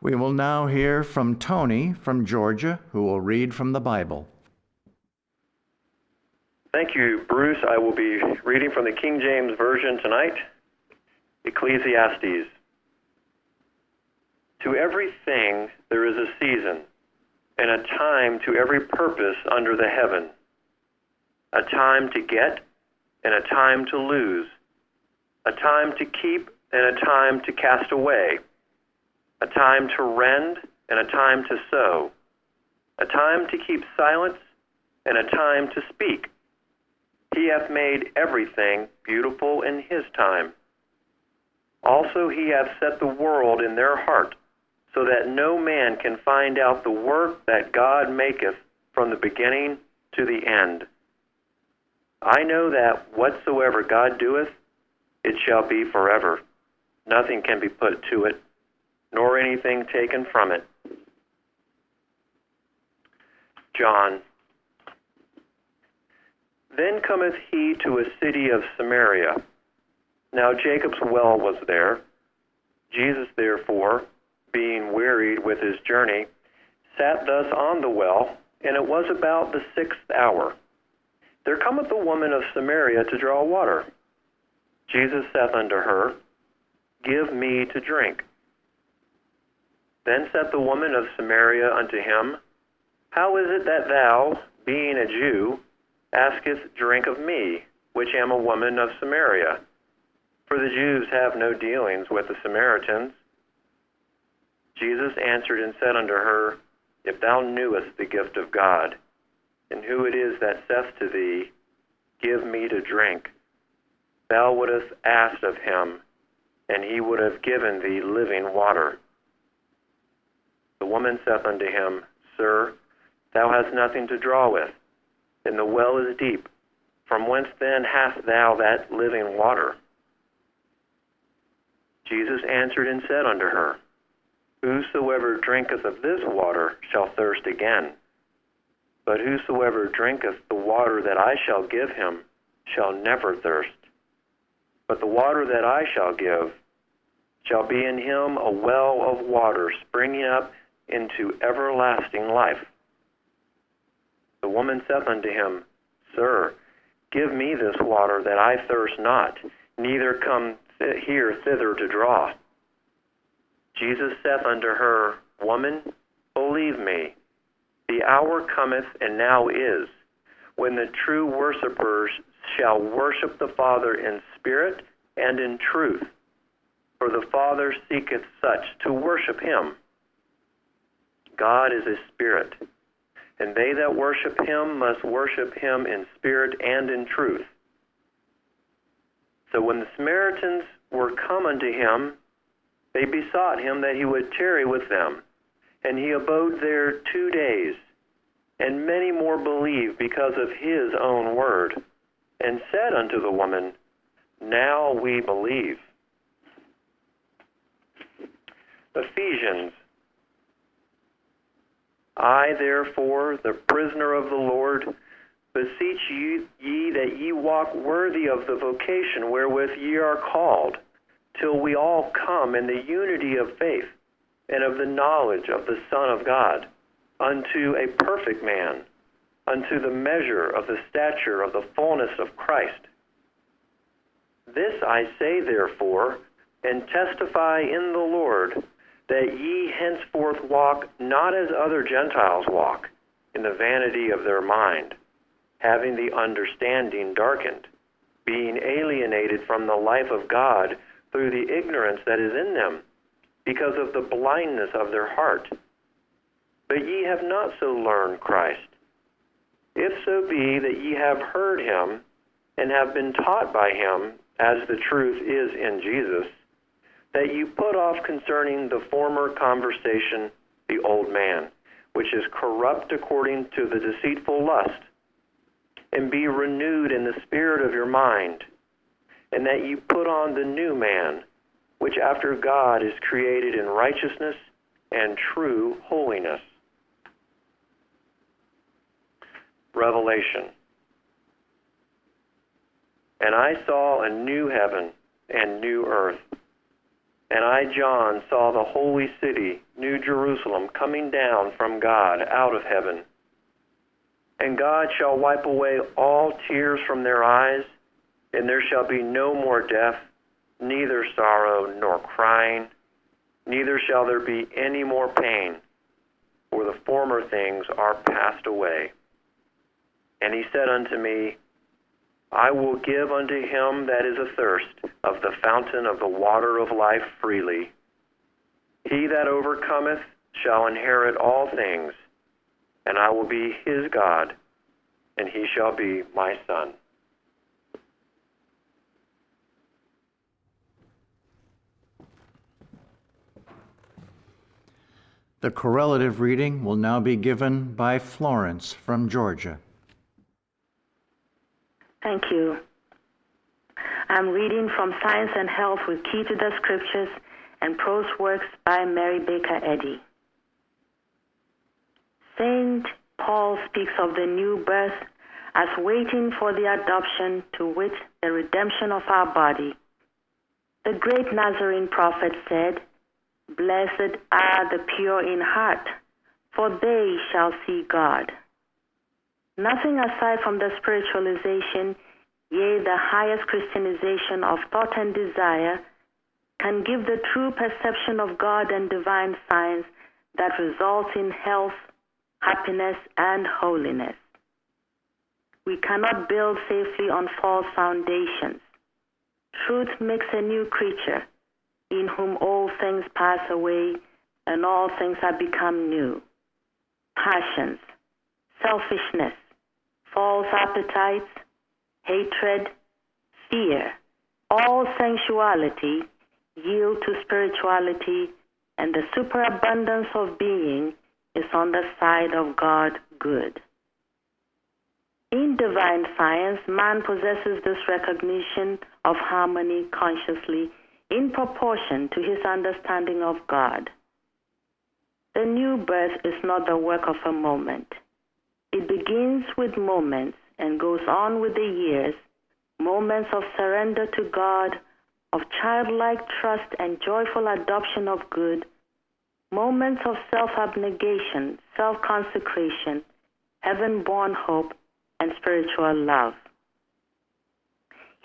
We will now hear from Tony from Georgia, who will read from the Bible. Thank you, Bruce. I will be reading from the King James Version tonight, Ecclesiastes. To everything there is a season, and a time to every purpose under the heaven, a time to get and a time to lose, a time to keep and a time to cast away, a time to rend and a time to sow, a time to keep silence and a time to speak. He hath made everything beautiful in his time. Also he hath set the world in their heart, so that no man can find out the work that God maketh from the beginning to the end. I know that whatsoever God doeth, it shall be forever. Nothing can be put to it, nor anything taken from it. John. Then cometh he to a city of Samaria. Now Jacob's well was there. Jesus therefore, being wearied with his journey, sat thus on the well, and it was about the 6th hour. There cometh a woman of Samaria to draw water. Jesus saith unto her, Give me to drink. Then saith the woman of Samaria unto him, How is it that thou, being a Jew, askest drink of me, which am a woman of Samaria? For the Jews have no dealings with the Samaritans. Jesus answered and said unto her, If thou knewest the gift of God, and who it is that saith to thee, Give me to drink, thou wouldest asked of him, and he would have given thee living water. The woman saith unto him, Sir, thou hast nothing to draw with, and the well is deep. From whence then hast thou that living water? Jesus answered and said unto her, Whosoever drinketh of this water shall thirst again. But whosoever drinketh the water that I shall give him shall never thirst. But the water that I shall give shall be in him a well of water springing up into everlasting life. The woman saith unto him, Sir, give me this water that I thirst not, neither come here thither to draw. Jesus saith unto her, Woman, believe me, the hour cometh, and now is, when the true worshippers shall worship the Father in spirit and in truth. For the Father seeketh such to worship him. God is a spirit, and they that worship him must worship him in spirit and in truth. So when the Samaritans were come unto him, they besought him that he would tarry with them. And he abode there 2 days. And many more believed because of his own word, and said unto the woman, Now we believe. Ephesians. I, therefore, the prisoner of the Lord, beseech ye that ye walk worthy of the vocation wherewith ye are called, till we all come in the unity of faith and of the knowledge of the Son of God, unto a perfect man, unto the measure of the stature of the fullness of Christ. This I say therefore, and testify in the Lord, that ye henceforth walk not as other Gentiles walk, in the vanity of their mind, having the understanding darkened, being alienated from the life of God through the ignorance that is in them, because of the blindness of their heart. But ye have not so learned Christ. If so be that ye have heard him, and have been taught by him, as the truth is in Jesus, that you put off concerning the former conversation the old man, which is corrupt according to the deceitful lust, and be renewed in the spirit of your mind, and that you put on the new man, which after God is created in righteousness and true holiness. Revelation. And I saw a new heaven and new earth. And I, John, saw the holy city, New Jerusalem, coming down from God out of heaven. And God shall wipe away all tears from their eyes, and there shall be no more death, neither sorrow nor crying, neither shall there be any more pain, for the former things are passed away. And he said unto me, I will give unto him that is athirst of the fountain of the water of life freely. He that overcometh shall inherit all things, and I will be his God, and he shall be my son. The correlative reading will now be given by Florence from Georgia. Thank you. I'm reading from Science and Health with Key to the Scriptures and Prose Works by Mary Baker Eddy. St. Paul speaks of the new birth as waiting for the adoption, to wit, the redemption of our body. The great Nazarene prophet said, Blessed are the pure in heart, for they shall see God. Nothing aside from the spiritualization, yea, the highest Christianization of thought and desire, can give the true perception of God and divine science that results in health, happiness, and holiness. We cannot build safely on false foundations. Truth makes a new creature, in whom all things pass away and all things have become new. Passions, selfishness, false appetites, hatred, fear, all sensuality yield to spirituality, and the superabundance of being is on the side of God good. In divine science, man possesses this recognition of harmony consciously in proportion to his understanding of God. The new birth is not the work of a moment. It begins with moments and goes on with the years, moments of surrender to God, of childlike trust and joyful adoption of good, moments of self-abnegation, self-consecration, heaven-born hope, and spiritual love.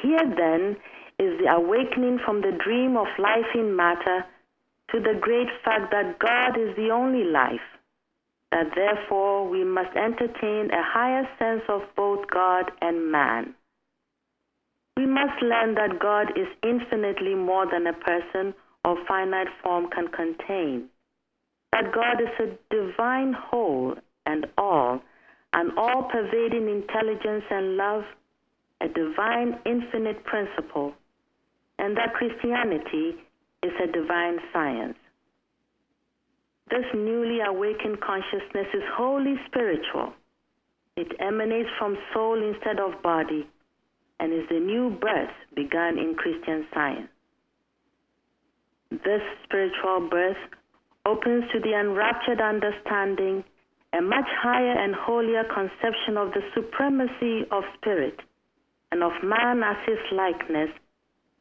Here, then, is the awakening from the dream of life in matter to the great fact that God is the only life, that therefore we must entertain a higher sense of both God and man. We must learn that God is infinitely more than a person or finite form can contain, that God is a divine whole and all, an all-pervading intelligence and love, a divine infinite principle, and that Christianity is a divine science. This newly awakened consciousness is wholly spiritual. It emanates from soul instead of body, and is the new birth begun in Christian science. This spiritual birth opens to the enraptured understanding a much higher and holier conception of the supremacy of spirit and of man as his likeness,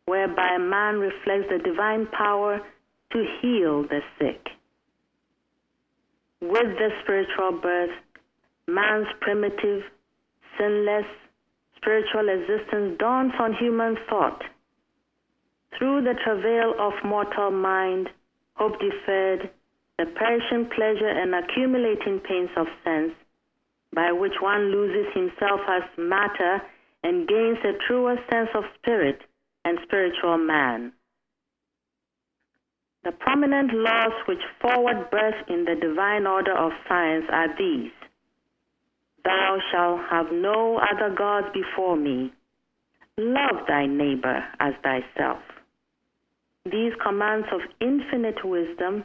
whereby man reflects the divine power to heal the sick. With the spiritual birth, man's primitive, sinless, spiritual existence dawns on human thought. Through the travail of mortal mind, hope deferred, the perishing pleasure and accumulating pains of sense, by which one loses himself as matter and gains a truer sense of spirit and spiritual man. The prominent laws which forward birth in the divine order of science are these: Thou shalt have no other gods before me. Love thy neighbor as thyself. These commands of infinite wisdom,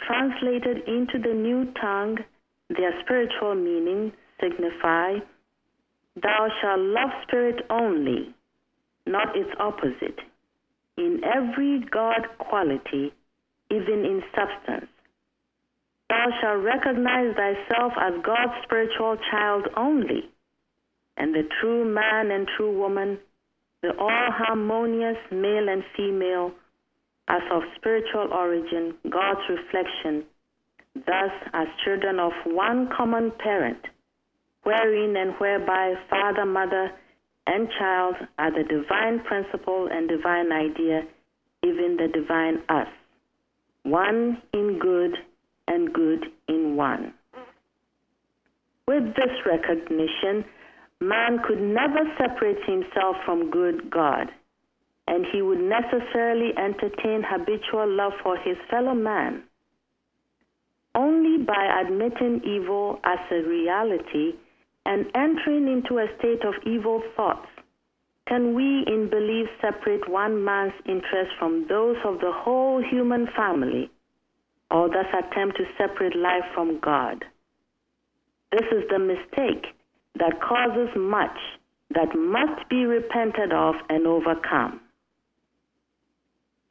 translated into the new tongue, their spiritual meaning signify, Thou shalt love spirit only, not its opposite, in every God quality, even in substance. Thou shalt recognize thyself as God's spiritual child only, and the true man and true woman, the all-harmonious male and female, as of spiritual origin, God's reflection, thus as children of one common parent, wherein and whereby Father, Mother, and child are the divine principle and divine idea, even the divine us, one in good and good in one. With this recognition, man could never separate himself from good God, and he would necessarily entertain habitual love for his fellow man. Only by admitting evil as a reality and entering into a state of evil thoughts can we in belief separate one man's interests from those of the whole human family, or thus attempt to separate life from God. This is the mistake that causes much that must be repented of and overcome.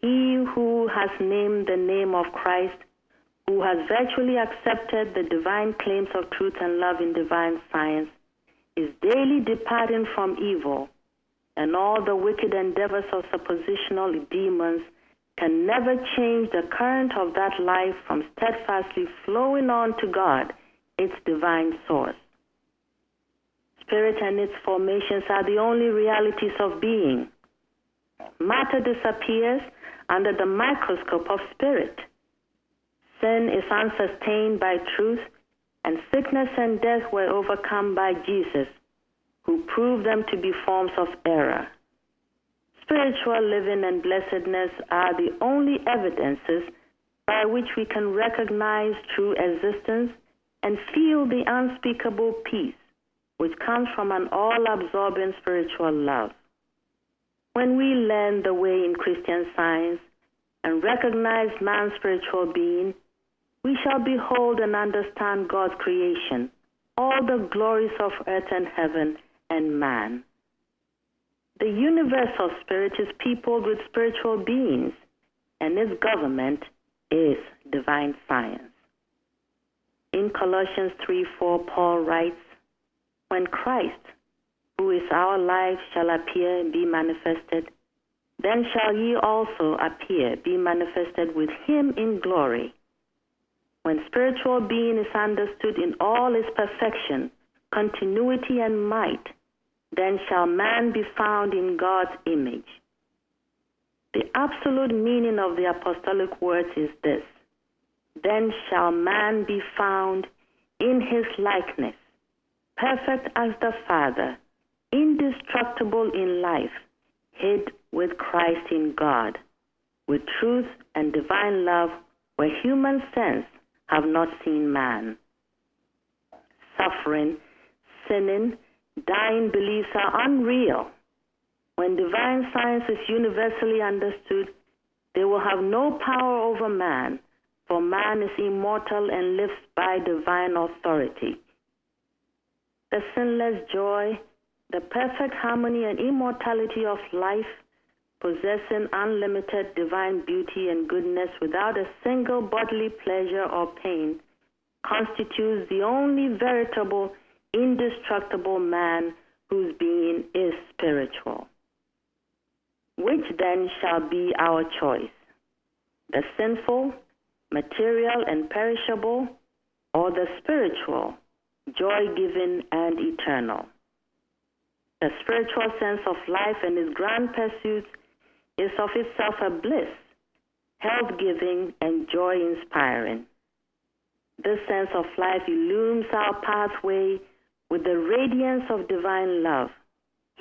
He who has named the name of Christ, who has virtually accepted the divine claims of truth and love in divine science, is daily departing from evil, and all the wicked endeavors of suppositional demons can never change the current of that life from steadfastly flowing on to God, its divine source. Spirit and its formations are the only realities of being. Matter disappears under the microscope of spirit. Sin is unsustained by truth, and sickness and death were overcome by Jesus, who proved them to be forms of error. Spiritual living and blessedness are the only evidences by which we can recognize true existence and feel the unspeakable peace which comes from an all-absorbing spiritual love. When we learn the way in Christian Science and recognize man's spiritual being, we shall behold and understand God's creation, all the glories of earth and heaven and man. The universal spirit is peopled with spiritual beings, and its government is divine science. In Colossians 3:4, Paul writes, "When Christ, who is our life, shall appear and be manifested, then shall ye also appear, be manifested with him in glory." When spiritual being is understood in all its perfection, continuity, and might, then shall man be found in God's image. The absolute meaning of the apostolic words is this: then shall man be found in his likeness, perfect as the Father, indestructible in life, hid with Christ in God, with truth and divine love where human sense have not seen man. Suffering, sinning, dying beliefs are unreal. When divine science is universally understood, they will have no power over man, for man is immortal and lives by divine authority. The sinless joy, the perfect harmony and immortality of life, possessing unlimited divine beauty and goodness without a single bodily pleasure or pain, constitutes the only veritable, indestructible man whose being is spiritual. Which then shall be our choice? The sinful, material, and perishable, or the spiritual, joy-giving, and eternal? The spiritual sense of life and its grand pursuits is of itself a bliss, health-giving, and joy-inspiring. This sense of life illumines our pathway with the radiance of divine love,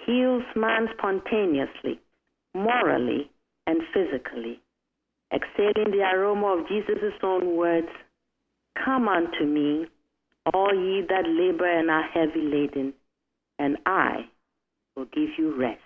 heals man spontaneously, morally, and physically, exhaling the aroma of Jesus' own words, "Come unto me, all ye that labor and are heavy laden, and I will give you rest."